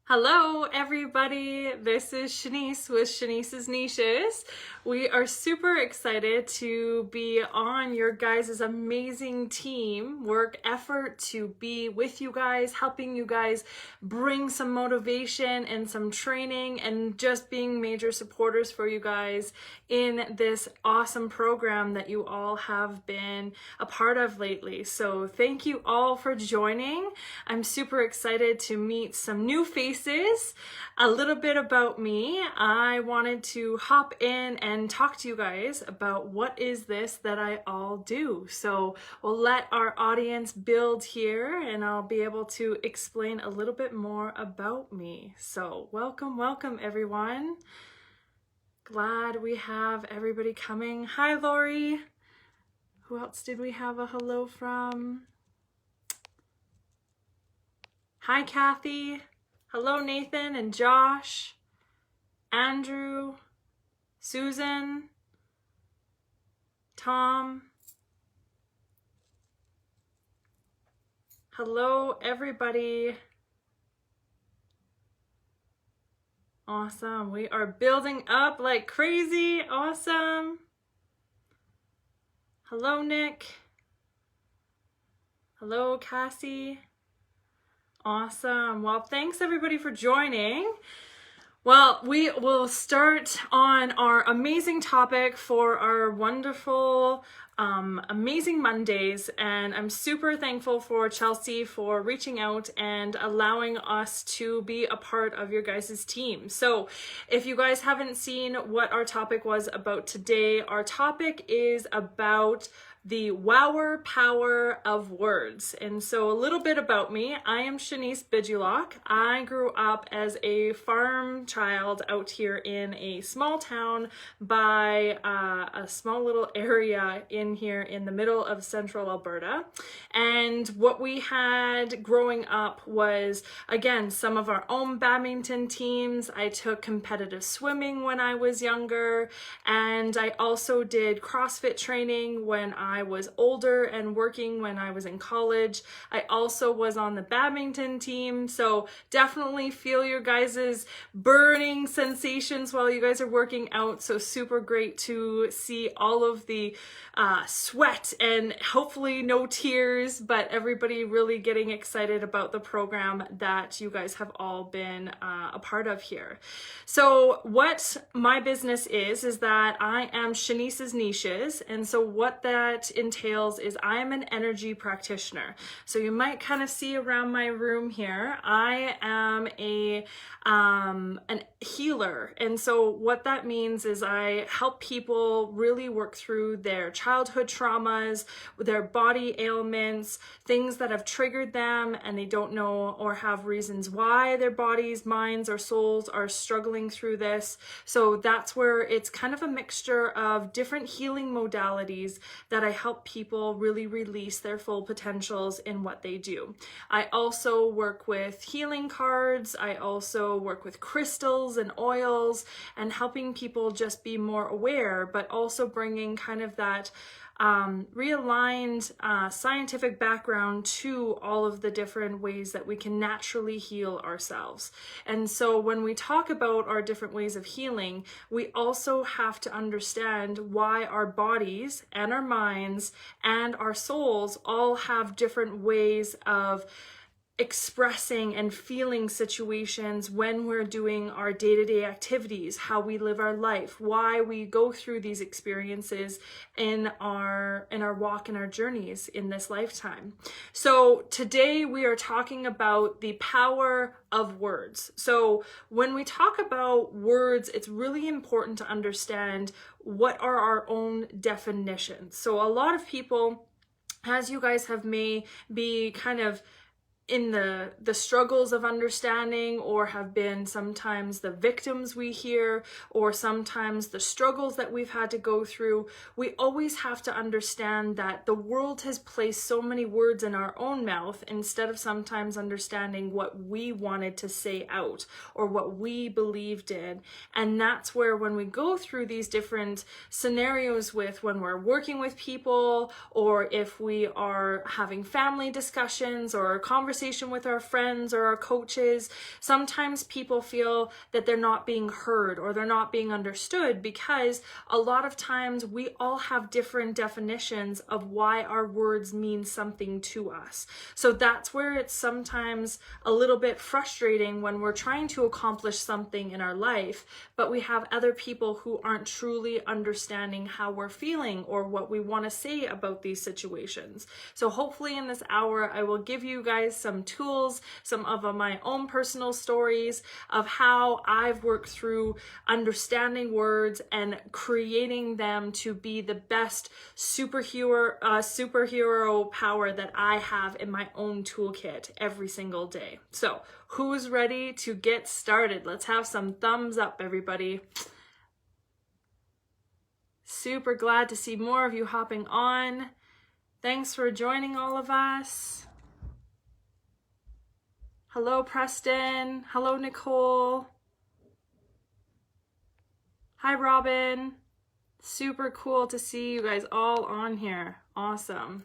Hello everybody, this is Cheanise with Cheanise's Niches. We are super excited to be on your guys' amazing team work effort to be with you guys, helping you guys bring some motivation and some training and just being major supporters for you guys in this awesome program that you all have been a part of lately. So thank you all for joining. I'm super excited to meet some new faces. A little bit about me. I wanted to hop in and talk to you guys about what is this that I all do. So we'll let our audience build here and I'll be able to explain a little bit more about me. So welcome everyone. Glad we have everybody coming. Hi Lori. Who else did we have a hello from? Hi Kathy. Hello, Nathan and Josh, Andrew, Susan, Tom. Hello, everybody. Awesome. We are building up like crazy. Awesome. Hello, Nick. Hello, Cassie. Awesome. Well, thanks everybody for joining. Well, we will start on our amazing topic for our wonderful, amazing Mondays. And I'm super thankful for Chelsea for reaching out and allowing us to be a part of your guys' team. So if you guys haven't seen what our topic was about today, our topic is about the wower power of words. And so a little bit about me. I am Cheanise Bidulock. I grew up as a farm child out here in a small town by a small little area in here in the middle of central Alberta. And what we had growing up was, again, some of our own badminton teams. I took competitive swimming when I was younger. And I also did CrossFit training when I was older and working when I was in college. I also was on the badminton team, so definitely feel your guys' burning sensations while you guys are working out. So super great to see all of the sweat and hopefully no tears, but everybody really getting excited about the program that you guys have all been a part of here. So what my business is that I am Cheanise's Niches, and so what that entails is I am an energy practitioner. So you might kind of see around my room here, I am an healer. And so what that means is I help people really work through their childhood traumas, their body ailments, things that have triggered them and they don't know or have reasons why their bodies, minds, or souls are struggling through this. So that's where it's kind of a mixture of different healing modalities that I help people really release their full potentials in what they do. I also work with healing cards. I also work with crystals and oils and helping people just be more aware, but also bringing kind of that realigned scientific background to all of the different ways that we can naturally heal ourselves. And so when we talk about our different ways of healing, we also have to understand why our bodies and our minds and our souls all have different ways of expressing and feeling situations when we're doing our day-to-day activities, how we live our life, why we go through these experiences in our walk and our journeys in this lifetime. So today we are talking about the power of words. So when we talk about words, it's really important to understand what are our own definitions. So a lot of people, as you guys have may be kind of in the struggles of understanding, or have been sometimes the victims we hear, or sometimes the struggles that we've had to go through, we always have to understand that the world has placed so many words in our own mouth instead of sometimes understanding what we wanted to say out or what we believed in. And that's where when we go through these different scenarios with when we're working with people, or if we are having family discussions or conversations conversation with our friends or our coaches, sometimes people feel that they're not being heard or they're not being understood, because a lot of times we all have different definitions of why our words mean something to us. So that's where it's sometimes a little bit frustrating when we're trying to accomplish something in our life, but we have other people who aren't truly understanding how we're feeling or what we want to say about these situations. So hopefully in this hour, I will give you guys some tools, some of my own personal stories of how I've worked through understanding words and creating them to be the best superhero power that I have in my own toolkit every single day. So who's ready to get started? Let's have some thumbs up, everybody. Super glad to see more of you hopping on. Thanks for joining all of us. Hello, Preston. Hello, Nicole. Hi, Robin. Super cool to see you guys all on here. Awesome.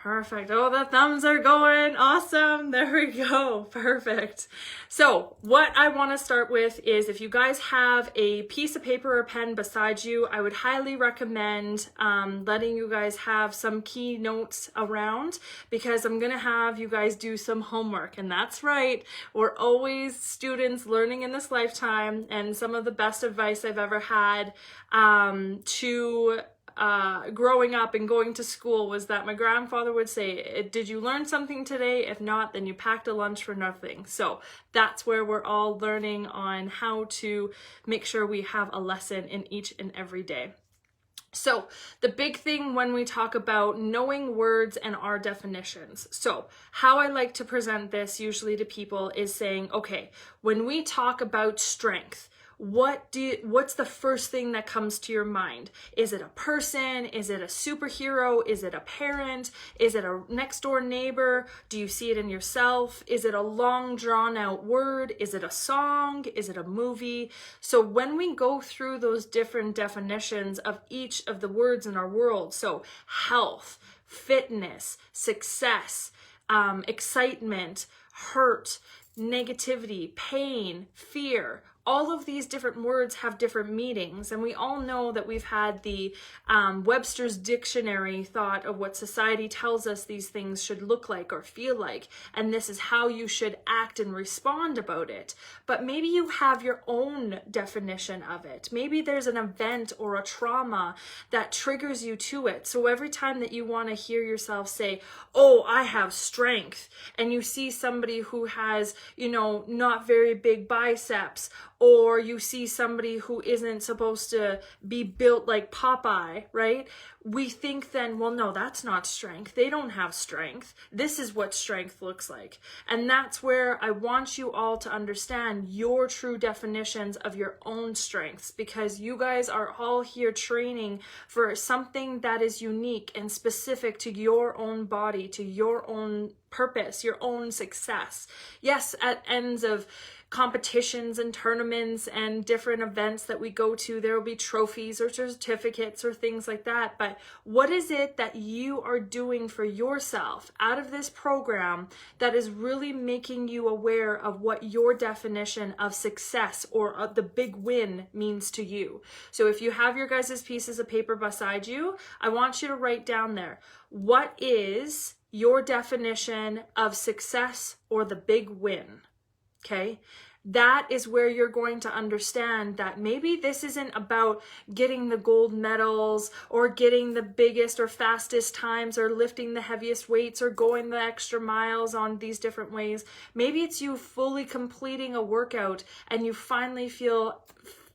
Perfect. Oh, the thumbs are going. Awesome. There we go. Perfect. So what I want to start with is, if you guys have a piece of paper or pen beside you, I would highly recommend letting you guys have some key notes around, because I'm going to have you guys do some homework. And that's right. We're always students learning in this lifetime. And some of the best advice I've ever had growing up and going to school was that my grandfather would say, did you learn something today? If not, then you packed a lunch for nothing. So that's where we're all learning on how to make sure we have a lesson in each and every day. So the big thing when we talk about knowing words and our definitions. So how I like to present this usually to people is saying, okay, when we talk about strength, what's the first thing that comes to your mind? Is it a person? Is it a superhero? Is it a parent? Is it a next door neighbor? Do you see it in yourself? Is it a long drawn out word? Is it a song? Is it a movie? So when we go through those different definitions of each of the words in our world, so health, fitness, success, excitement, hurt, negativity, pain, fear, all of these different words have different meanings. And we all know that we've had the Webster's dictionary thought of what society tells us these things should look like or feel like. And this is how you should act and respond about it. But maybe you have your own definition of it. Maybe there's an event or a trauma that triggers you to it. So every time that you want to hear yourself say, oh, I have strength, and you see somebody who has, not very big biceps, or you see somebody who isn't supposed to be built like Popeye, right? We think then, well, no, that's not strength. They don't have strength. This is what strength looks like. And that's where I want you all to understand your true definitions of your own strengths, because you guys are all here training for something that is unique and specific to your own body, to your own purpose, your own success. Yes, at ends of competitions and tournaments and different events that we go to, there will be trophies or certificates or things like that. But what is it that you are doing for yourself out of this program that is really making you aware of what your definition of success or the big win means to you? So if you have your guys' pieces of paper beside you, I want you to write down there, what is your definition of success or the big win? Okay, that is where you're going to understand that maybe this isn't about getting the gold medals or getting the biggest or fastest times or lifting the heaviest weights or going the extra miles on these different ways. Maybe it's you fully completing a workout and you finally feel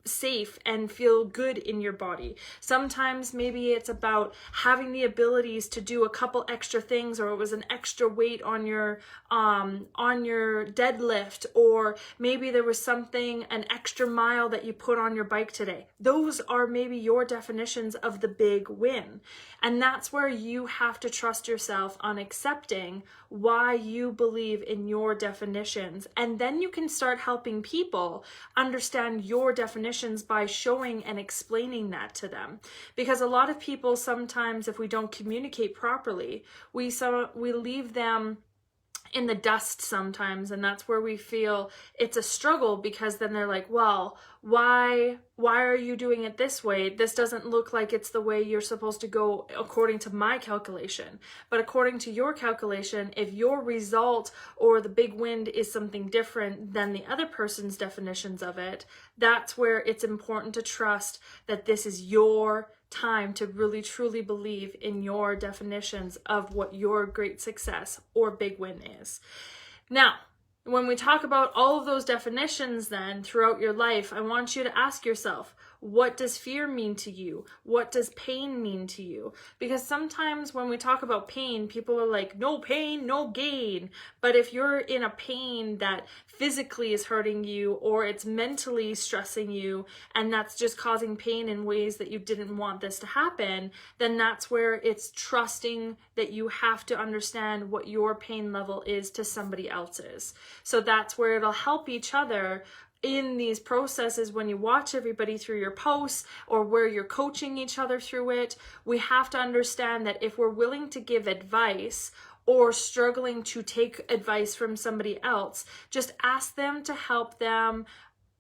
safe and feel good in your body. Sometimes maybe it's about having the abilities to do a couple extra things, or it was an extra weight on your deadlift, or maybe there was an extra mile that you put on your bike today. Those are maybe your definitions of the big win. And that's where you have to trust yourself on accepting why you believe in your definitions. And then you can start helping people understand your definition definitions by showing and explaining that to them. Because a lot of people sometimes, if we don't communicate properly, we leave them in the dust sometimes, and that's where we feel it's a struggle, because then they're like, well, why are you doing it this way? This doesn't look like it's the way you're supposed to go according to my calculation. But according to your calculation, if your result or the big wind is something different than the other person's definitions of it, that's where it's important to trust that this is your time to really truly believe in your definitions of what your great success or big win is. Now, when we talk about all of those definitions then throughout your life, I want you to ask yourself, what does fear mean to you? What does pain mean to you? Because sometimes when we talk about pain, people are like, no pain, no gain. But if you're in a pain that physically is hurting you, or it's mentally stressing you, and that's just causing pain in ways that you didn't want this to happen, then that's where it's trusting that you have to understand what your pain level is to somebody else's. So that's where it'll help each other in these processes. When you watch everybody through your posts, or where you're coaching each other through it, we have to understand that if we're willing to give advice or struggling to take advice from somebody else, just ask them to help them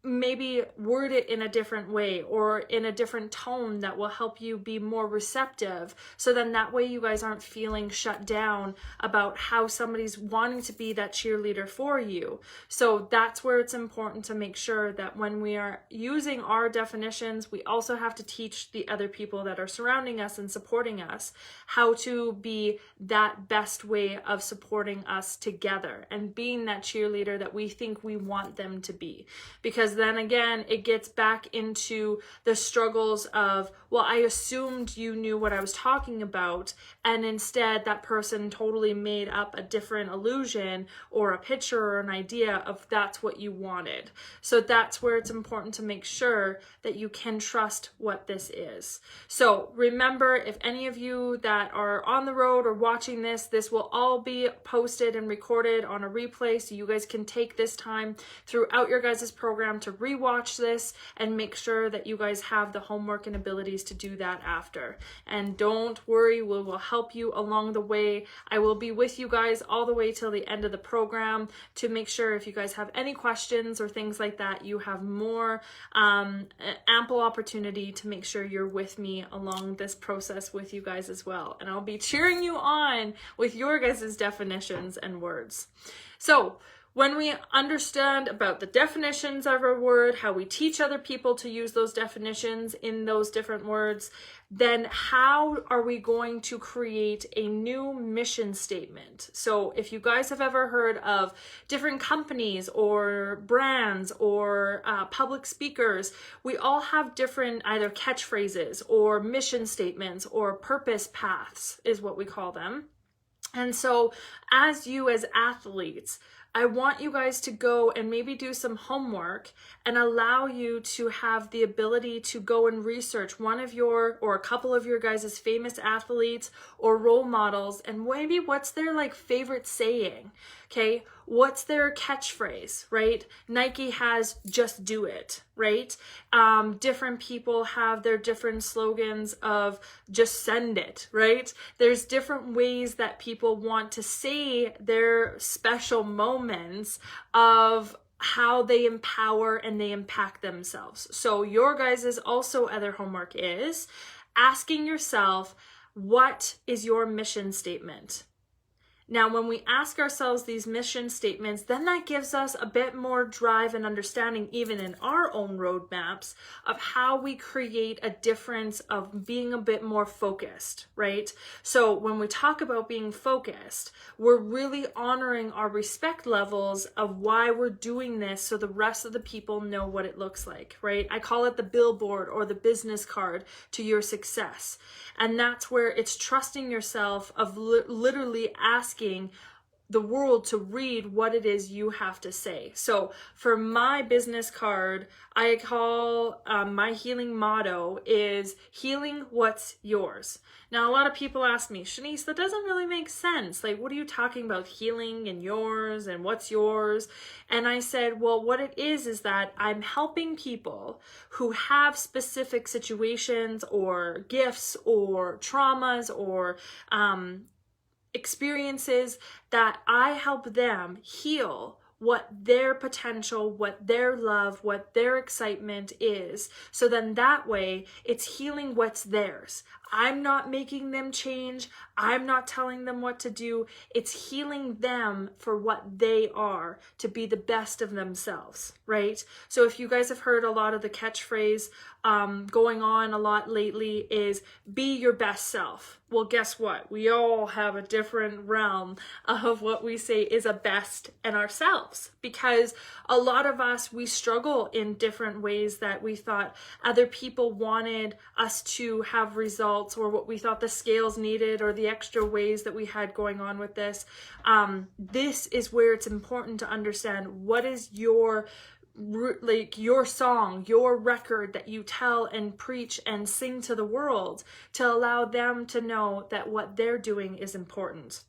maybe word it in a different way or in a different tone that will help you be more receptive. So then that way you guys aren't feeling shut down about how somebody's wanting to be that cheerleader for you. So that's where it's important to make sure that when we are using our definitions, we also have to teach the other people that are surrounding us and supporting us how to be that best way of supporting us together and being that cheerleader that we think we want them to be. Because then again, it gets back into the struggles of, well, I assumed you knew what I was talking about, and instead that person totally made up a different illusion or a picture or an idea of that's what you wanted. So that's where it's important to make sure that you can trust what this is. So remember, if any of you that are on the road or watching this will all be posted and recorded on a replay, so you guys can take this time throughout your guys' program to rewatch this and make sure that you guys have the homework and abilities to do that after. And don't worry, we will help you along the way. I will be with you guys all the way till the end of the program to make sure if you guys have any questions or things like that, you have more ample opportunity to make sure you're with me along this process with you guys as well. And I'll be cheering you on with your guys' definitions and words. So when we understand about the definitions of a word, how we teach other people to use those definitions in those different words, then how are we going to create a new mission statement? So if you guys have ever heard of different companies or brands or public speakers, we all have different either catchphrases or mission statements or purpose paths is what we call them. And so as athletes, I want you guys to go and maybe do some homework and allow you to have the ability to go and research one of your or a couple of your guys' famous athletes or role models, and maybe what's their favorite saying, okay? What's their catchphrase, right? Nike has just do it, right? Different people have their different slogans of just send it, right? There's different ways that people want to say their special moments of how they empower and they impact themselves. So your guys' also other homework is asking yourself, what is your mission statement? Now, when we ask ourselves these mission statements, then that gives us a bit more drive and understanding, even in our own roadmaps, of how we create a difference of being a bit more focused, right? So when we talk about being focused, we're really honoring our respect levels of why we're doing this so the rest of the people know what it looks like, right? I call it the billboard or the business card to your success. And that's where it's trusting yourself of literally asking the world to read what it is you have to say. So for my business card, I call my healing motto is healing what's yours. Now, a lot of people ask me, Cheanise, that doesn't really make sense. Like, what are you talking about, healing and yours and what's yours? And I said, well, what it is that I'm helping people who have specific situations or gifts or traumas or experiences, that I help them heal what their potential, what their love, what their excitement is. So then that way it's healing what's theirs. I'm not making them change. I'm not telling them what to do. It's healing them for what they are to be the best of themselves, right? So if you guys have heard a lot of the catchphrase going on a lot lately is be your best self. Well, guess what? We all have a different realm of what we say is a best in ourselves, because a lot of us, we struggle in different ways that we thought other people wanted us to have results, or what we thought the scales needed, or the extra ways that we had going on with this. This is where it's important to understand what is your song, your record that you tell and preach and sing to the world, to allow them to know that what they're doing is important.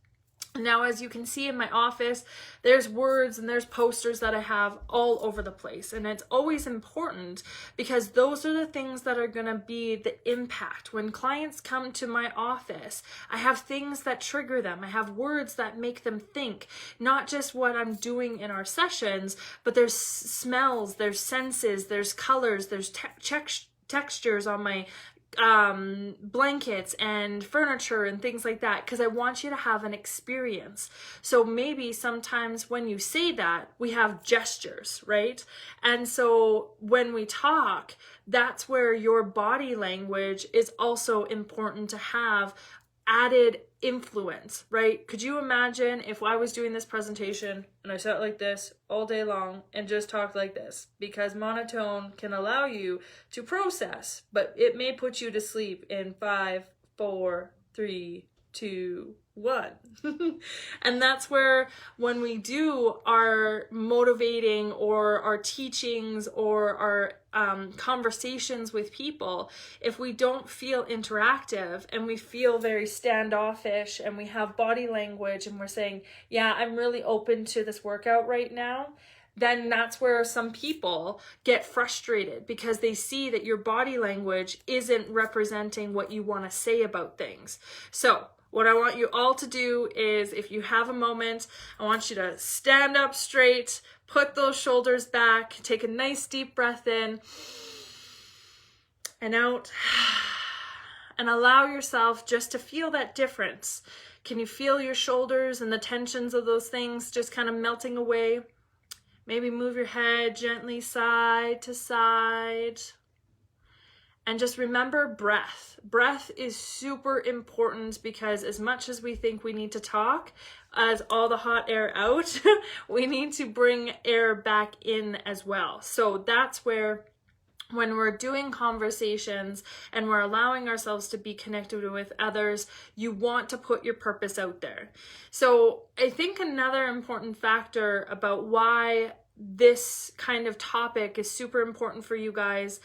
Now, as you can see in my office, there's words and there's posters that I have all over the place. And it's always important because those are the things that are going to be the impact. When clients come to my office, I have things that trigger them. I have words that make them think, not just what I'm doing in our sessions, but there's smells, there's senses, there's colors, there's textures on my blankets and furniture and things like that, because I want you to have an experience. So maybe sometimes when you say that, we have gestures, right? And so when we talk, that's where your body language is also important to have added influence, right? Could you imagine if I was doing this presentation and I sat like this all day long and just talked like this? Because monotone can allow you to process, but it may put you to sleep in 5, 4, 3, 2, 1. And that's where when we do our motivating or our teachings or our conversations with people, if we don't feel interactive and we feel very standoffish and we have body language and we're saying, yeah, I'm really open to this workout right now, then that's where some people get frustrated because they see that your body language isn't representing what you want to say about things. So what I want you all to do is, if you have a moment, I want you to stand up straight, put those shoulders back, take a nice deep breath in and out, and allow yourself just to feel that difference. Can you feel your shoulders and the tensions of those things just kind of melting away? Maybe move your head gently side to side. And just remember breath. Breath is super important because as much as we think we need to talk as all the hot air out, we need to bring air back in as well. So that's where, when we're doing conversations and we're allowing ourselves to be connected with others, you want to put your purpose out there. So I think another important factor about why this kind of topic is super important for you guys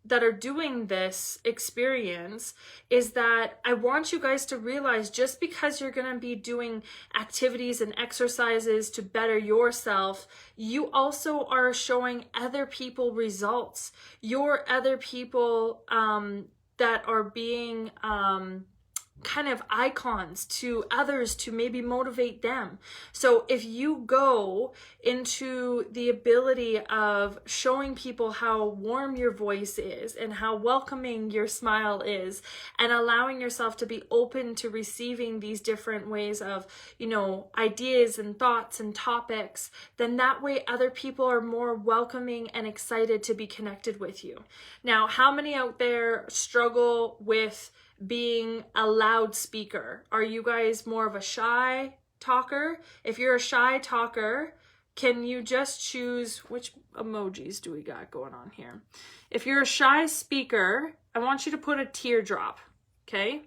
that are doing this experience is that I want you guys to realize, just because you're going to be doing activities and exercises to better yourself, you also are showing other people results. You're other people that are being kind of icons to others to maybe motivate them. So if you go into the ability of showing people how warm your voice is and how welcoming your smile is, and allowing yourself to be open to receiving these different ways of, ideas and thoughts and topics, then that way other people are more welcoming and excited to be connected with you. Now, how many out there struggle with being a loud speaker? Are you guys more of a shy talker? If you're a shy talker, can you just choose, which emojis do we got going on here? If you're a shy speaker, I want you to put a teardrop, okay?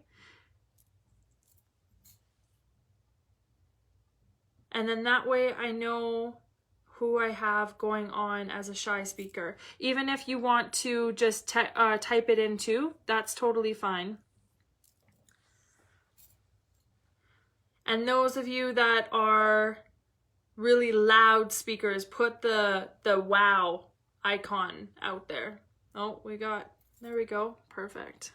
And then that way I know who I have going on as a shy speaker. Even if you want to just type it in too, that's totally fine. And those of you that are really loud speakers, put the wow icon out there. Oh, there we go. Perfect.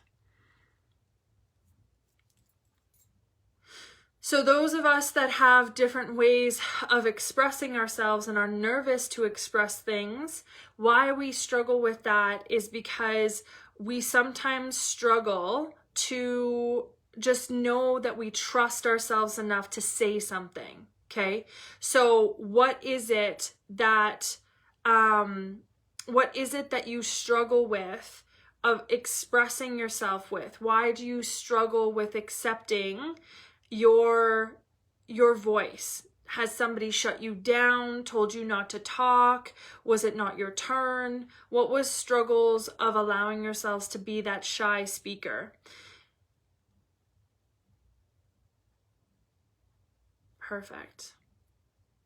So those of us that have different ways of expressing ourselves and are nervous to express things, why we struggle with that is because we sometimes struggle to just know that we trust ourselves enough to say something. Okay, so what is it that you struggle with of expressing yourself with? Why do you struggle with accepting your voice? Has somebody shut you down, told you not to talk? Was it not your turn? What was struggles of allowing yourselves to be that shy speaker? Perfect.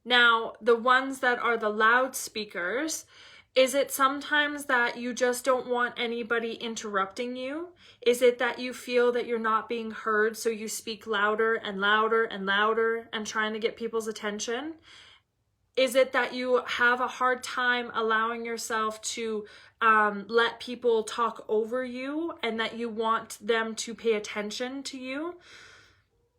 Now, the ones that are the loud speakers, is it sometimes that you just don't want anybody interrupting you? Is it that you feel that you're not being heard, so you speak louder and louder and louder and trying to get people's attention? Is it that you have a hard time allowing yourself to let people talk over you and that you want them to pay attention to you?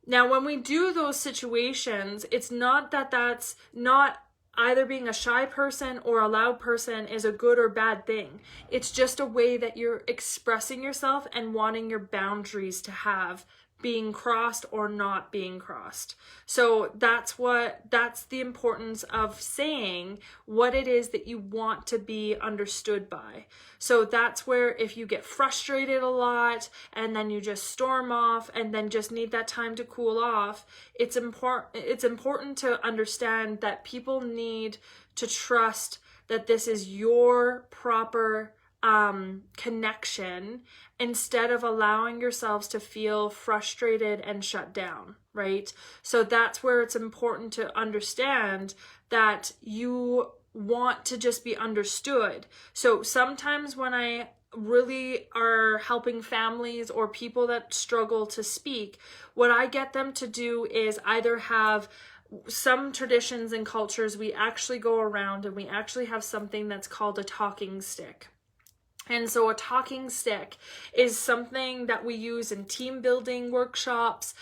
Now, when we do those situations, it's not that that's not either being a shy person or a loud person is a good or bad thing. It's just a way that you're expressing yourself and wanting your boundaries to have being crossed or not being crossed. So that's the importance of saying what it is that you want to be understood by. So that's where if you get frustrated a lot and then you just storm off and then just need that time to cool off, it's important to understand that people need to trust that this is your proper connection, instead of allowing yourselves to feel frustrated and shut down, right? So that's where it's important to understand that you want to just be understood. So sometimes when I really are helping families or people that struggle to speak, what I get them to do is either have some traditions and cultures, we actually go around and we actually have something that's called a talking stick. And so a talking stick is something that we use in team building workshops.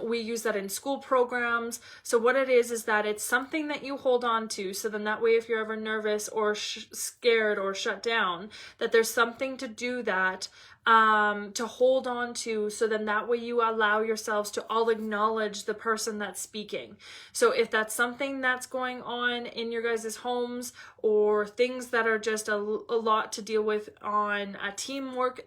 We use that in school programs. So what it is that it's something that you hold on to. So then that way, if you're ever nervous or scared or shut down, that there's something to do that, to hold on to. So then that way you allow yourselves to all acknowledge the person that's speaking. So if that's something that's going on in your guys' homes, or things that are just a lot to deal with on a teamwork,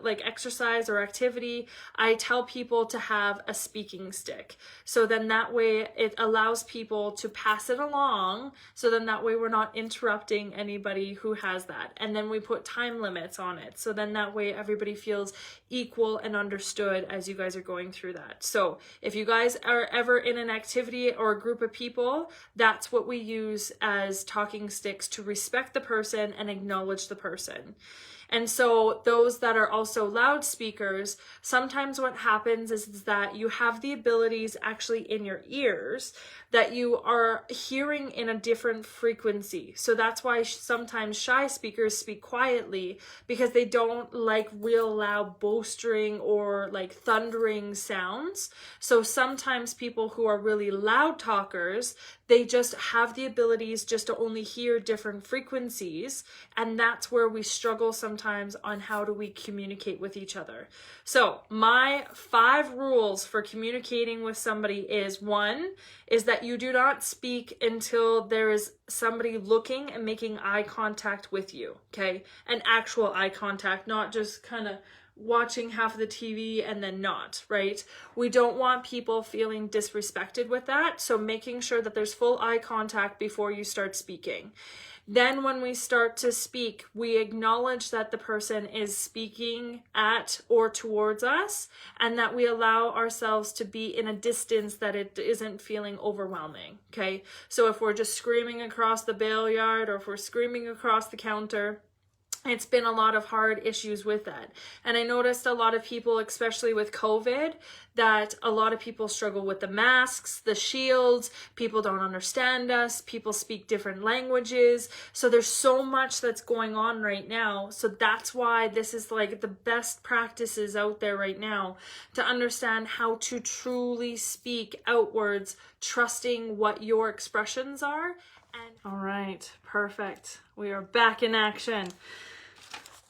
like exercise or activity, I tell people to have a speaking stick. So then that way it allows people to pass it along. So then that way we're not interrupting anybody who has that. And then we put time limits on it. So then that way everybody feels equal and understood as you guys are going through that. So if you guys are ever in an activity or a group of people, that's what we use as talking sticks, to respect the person and acknowledge the person. And so those that are also loudspeakers, sometimes what happens is that you have the abilities actually in your ears that you are hearing in a different frequency. So that's why sometimes shy speakers speak quietly, because they don't like real loud bolstering or like thundering sounds. So sometimes people who are really loud talkers, they just have the abilities just to only hear different frequencies. And that's where we struggle sometimes on how do we communicate with each other. So my 5 rules for communicating with somebody is, 1, is that you do not speak until there is somebody looking and making eye contact with you, okay? An actual eye contact, not just kind of watching half of the TV and then not, right? We don't want people feeling disrespected with that. So making sure that there's full eye contact before you start speaking. Then when we start to speak, we acknowledge that the person is speaking at or towards us, and that we allow ourselves to be in a distance that it isn't feeling overwhelming, okay? So if we're just screaming across the bale yard, or if we're screaming across the counter, it's been a lot of hard issues with that. And I noticed a lot of people, especially with COVID, that a lot of people struggle with the masks, the shields, people don't understand us, people speak different languages. So there's so much that's going on right now. So that's why this is like the best practices out there right now to understand how to truly speak outwards, trusting what your expressions are. And all right, perfect. We are back in action.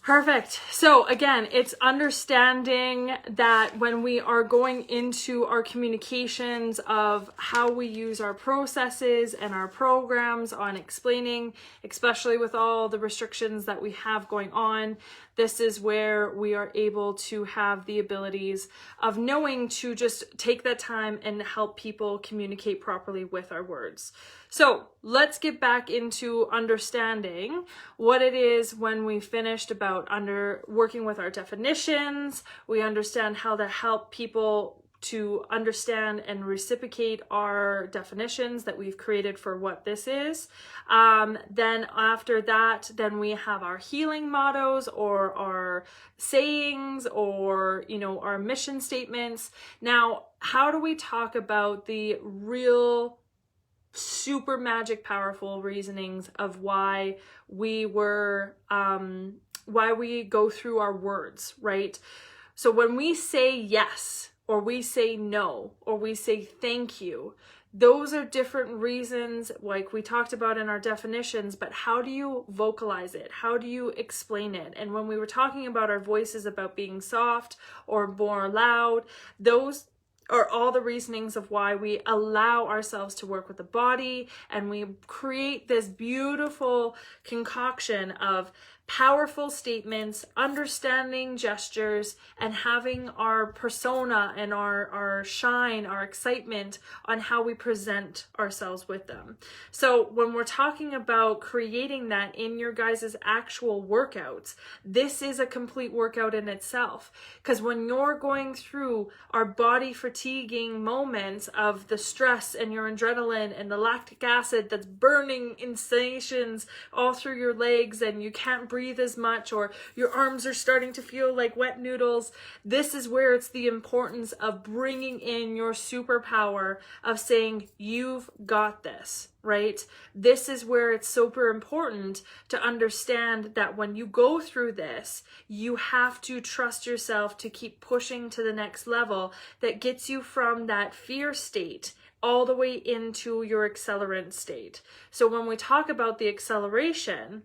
Perfect. So again, it's understanding that when we are going into our communications of how we use our processes and our programs on explaining, especially with all the restrictions that we have going on, this is where we are able to have the abilities of knowing to just take that time and help people communicate properly with our words. So let's get back into understanding what it is when we finished about working with our definitions. We understand how to help people to understand and reciprocate our definitions that we've created for what this is. Then after that, then we have our healing mottos or our sayings or, our mission statements. Now, how do we talk about the real super magic powerful reasonings of why we go through our words, right? So when we say yes, or we say no, or we say thank you, those are different reasons, like we talked about in our definitions, but how do you vocalize it? How do you explain it? And when we were talking about our voices about being soft or more loud, those are all the reasonings of why we allow ourselves to work with the body, and we create this beautiful concoction of powerful statements, understanding gestures, and having our persona and our shine, our excitement on how we present ourselves with them. So when we're talking about creating that in your guys' actual workouts, this is a complete workout in itself. Because when you're going through our body fatiguing moments of the stress and your adrenaline and the lactic acid that's burning in stations all through your legs, and you can't breathe as much, or your arms are starting to feel like wet noodles, this is where it's the importance of bringing in your superpower of saying, you've got this, right? This is where it's super important to understand that when you go through this, you have to trust yourself to keep pushing to the next level that gets you from that fear state all the way into your accelerant state. So when we talk about the acceleration,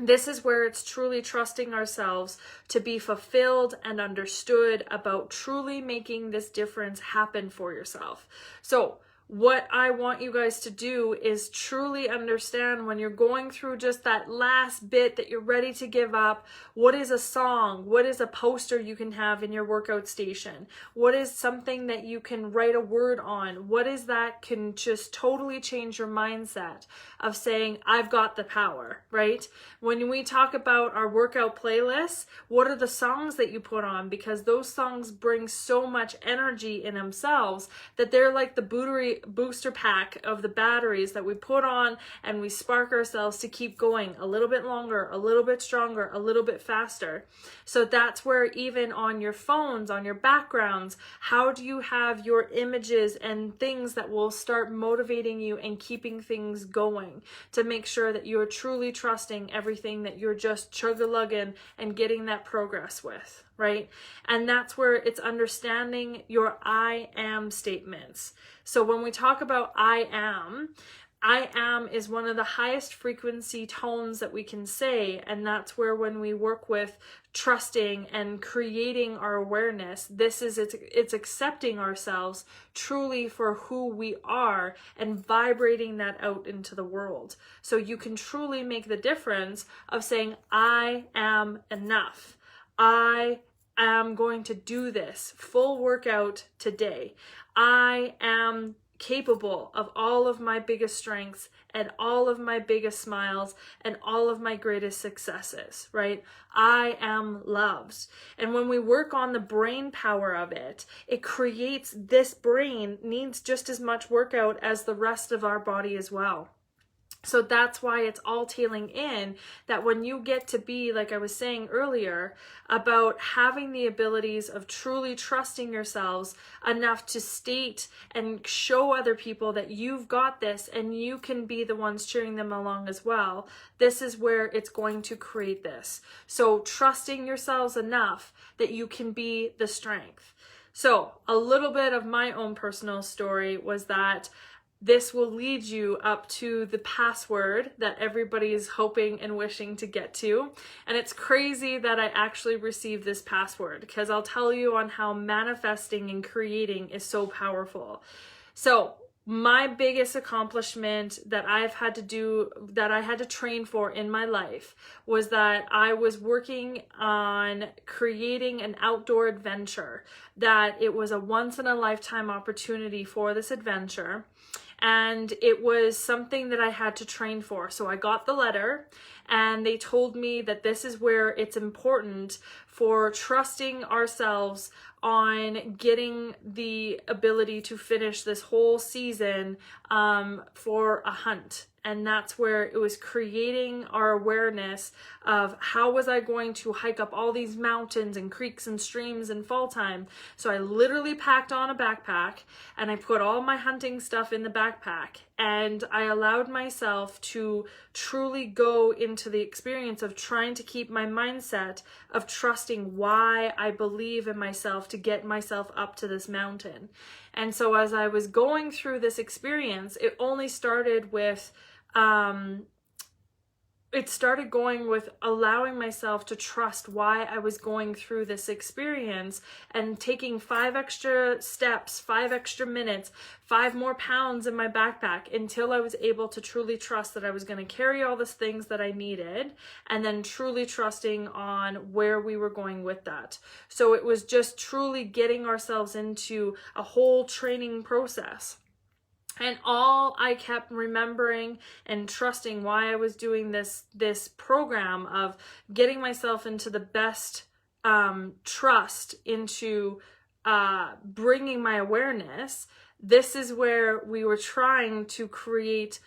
this is where it's truly trusting ourselves to be fulfilled and understood about truly making this difference happen for yourself. So what I want you guys to do is truly understand when you're going through just that last bit that you're ready to give up, what is a song? What is a poster you can have in your workout station? What is something that you can write a word on? What is that can just totally change your mindset of saying, I've got the power, right? When we talk about our workout playlists, what are the songs that you put on? Because those songs bring so much energy in themselves that they're like the booster pack of the batteries that we put on, and we spark ourselves to keep going a little bit longer, a little bit stronger, a little bit faster. So that's where even on your phones, on your backgrounds, how do you have your images and things that will start motivating you and keeping things going to make sure that you're truly trusting everything that you're just chug-a-lugging and getting that progress with, right? And that's where it's understanding your I am statements. So when we talk about I am is one of the highest frequency tones that we can say, and that's where when we work with trusting and creating our awareness, it's accepting ourselves truly for who we are and vibrating that out into the world. So you can truly make the difference of saying, I am enough. I am going to do this full workout today. I am capable of all of my biggest strengths and all of my biggest smiles and all of my greatest successes, right? I am loved. And when we work on the brain power of it, it creates, this brain needs just as much workout as the rest of our body as well. So that's why it's all tailing in that when you get to be, like I was saying earlier, about having the abilities of truly trusting yourselves enough to state and show other people that you've got this and you can be the ones cheering them along as well, this is where it's going to create this. So trusting yourselves enough that you can be the strength. So a little bit of my own personal story was that this will lead you up to the password that everybody's hoping and wishing to get to. And it's crazy that I actually received this password, because I'll tell you on how manifesting and creating is so powerful. So my biggest accomplishment that I've had to do, that I had to train for in my life, was that I was working on creating an outdoor adventure, that it was a once in a lifetime opportunity for this adventure. And it was something that I had to train for. So I got the letter and they told me that this is where it's important for trusting ourselves on getting the ability to finish this whole season for a hunt. And that's where it was creating our awareness of how was I going to hike up all these mountains and creeks and streams in fall time. So I literally packed on a backpack and I put all my hunting stuff in the backpack, and I allowed myself to truly go into the experience of trying to keep my mindset of trusting why I believe in myself to get myself up to this mountain. And so as I was going through this experience, it only started with allowing myself to trust why I was going through this experience, and taking 5 extra steps, 5 extra minutes, 5 more pounds in my backpack, until I was able to truly trust that I was going to carry all the things that I needed, and then truly trusting on where we were going with that. So it was just truly getting ourselves into a whole training process. And all I kept remembering and trusting why I was doing this program of getting myself into the best trust into bringing my awareness. This is where we were trying to create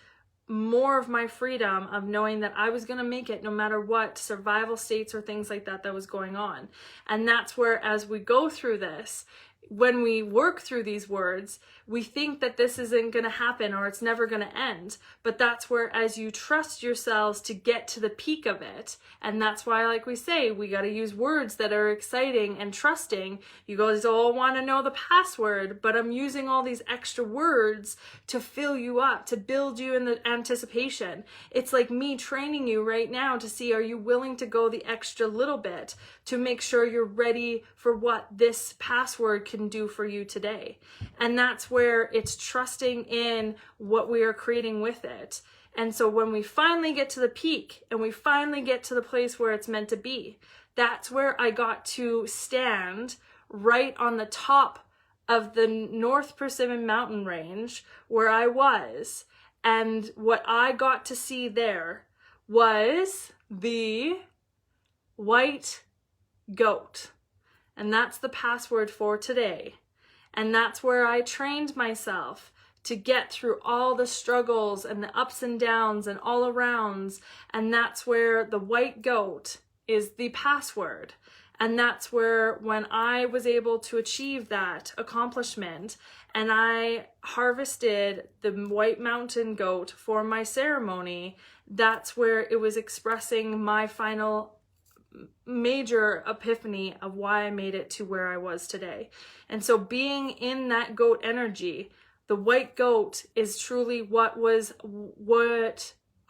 more of my freedom of knowing that I was going to make it no matter what survival states or things like that was going on. And that's where, as we go through this, when we work through these words, we think that this isn't going to happen or it's never going to end. But that's where, as you trust yourselves to get to the peak of it, and that's why, like we say, we got to use words that are exciting and trusting. You guys all want to know the password, but I'm using all these extra words to fill you up, to build you in the anticipation. It's like me training you right now to see, are you willing to go the extra little bit to make sure you're ready for what this password can do for you today. And that's where it's trusting in what we are creating with it. And so when we finally get to the peak and we finally get to the place where it's meant to be, that's where I got to stand right on the top of the North Persimmon mountain range where I was. And what I got to see there was the white goat. And that's the password for today. And that's where I trained myself to get through all the struggles and the ups and downs and all arounds. And that's where the white goat is the password. And that's where, when I was able to achieve that accomplishment and I harvested the white mountain goat for my ceremony, that's where it was expressing my final major epiphany of why I made it to where I was today. And so being in that goat energy, the white goat is truly what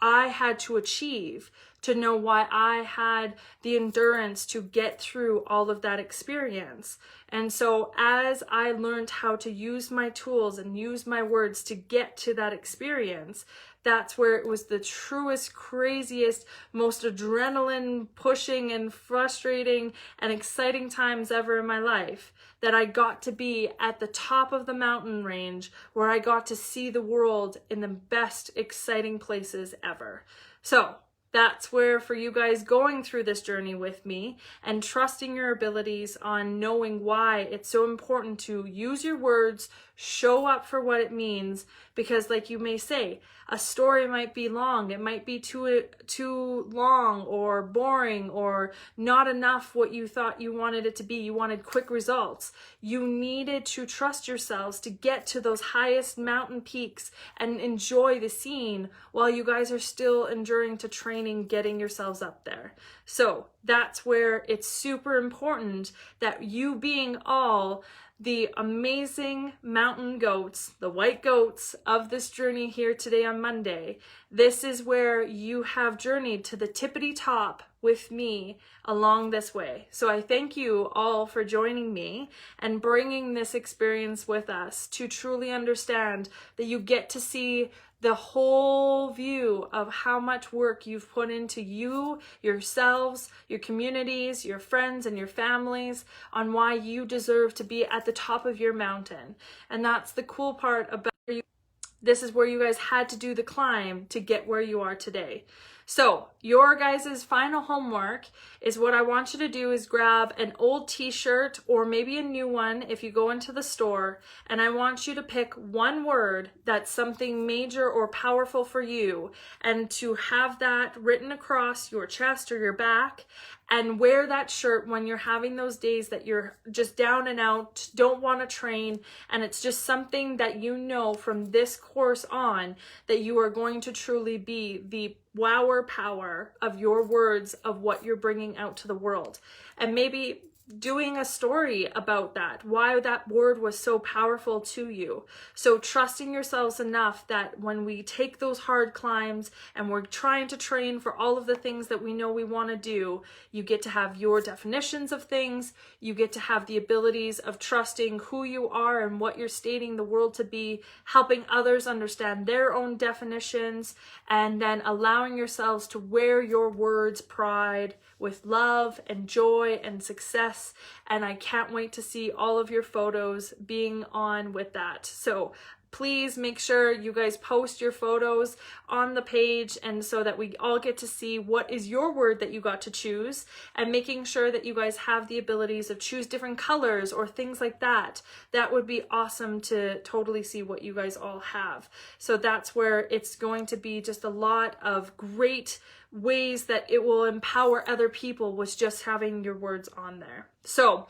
I had to achieve to know why I had the endurance to get through all of that experience. And so as I learned how to use my tools and use my words to get to that experience, that's where it was the truest, craziest, most adrenaline pushing and frustrating and exciting times ever in my life, that I got to be at the top of the mountain range where I got to see the world in the best, exciting places ever. So that's where, for you guys going through this journey with me and trusting your abilities on knowing why it's so important to use your words, show up for what it means, because like you may say, a story might be long, it might be too long or boring or not enough what you thought you wanted it to be. You wanted quick results. You needed to trust yourselves to get to those highest mountain peaks and enjoy the scene while you guys are still enduring to training, getting yourselves up there. So that's where it's super important that you being all the amazing mountain goats, the white goats of this journey here today on Monday, this is where you have journeyed to the tippity top with me along this way. So I thank you all for joining me and bringing this experience with us to truly understand that you get to see the whole view of how much work you've put into you, yourselves, your communities, your friends, and your families on why you deserve to be at the top of your mountain. And that's the cool part about you. This is where you guys had to do the climb to get where you are today. So your guys' final homework is what I want you to do is grab an old t-shirt or maybe a new one if you go into the store, and I want you to pick one word that's something major or powerful for you, and to have that written across your chest or your back, and wear that shirt when you're having those days that you're just down and out, don't want to train, and it's just something that you know from this course on that you are going to truly be the wower power of your words, of what you're bringing out to the world. And maybe doing a story about that, why that word was so powerful to you. So trusting yourselves enough that when we take those hard climbs and we're trying to train for all of the things that we know we want to do, you get to have your definitions of things, you get to have the abilities of trusting who you are and what you're stating the world to be, helping others understand their own definitions, and then allowing yourselves to wear your words pride with love and joy and success. And I can't wait to see all of your photos being on with that. So please make sure you guys post your photos on the page, and so that we all get to see what is your word that you got to choose, and making sure that you guys have the abilities of choose different colors or things like that. That would be awesome to totally see what you guys all have. So that's where it's going to be just a lot of great ways that it will empower other people with just having your words on there. So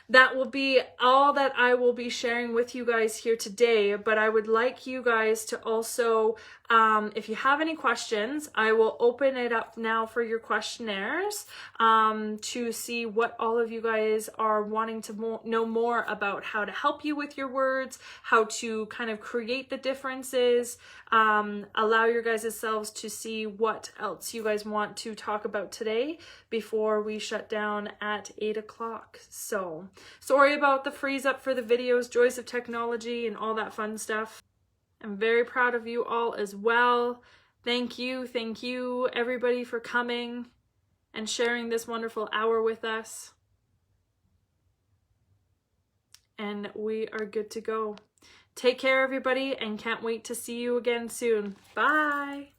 that will be all that I will be sharing with you guys here today, but I would like you guys to also, if you have any questions, I will open it up now for your questionnaires to see what all of you guys are wanting to know more about, how to help you with your words, how to kind of create the differences, allow your guys' selves to see what else you guys want to talk about today before we shut down at 8 o'clock. So sorry about the freeze up for the videos, joys of technology and all that fun stuff. I'm very proud of you all as well. Thank you everybody for coming and sharing this wonderful hour with us. And we are good to go. Take care everybody, and can't wait to see you again soon. Bye.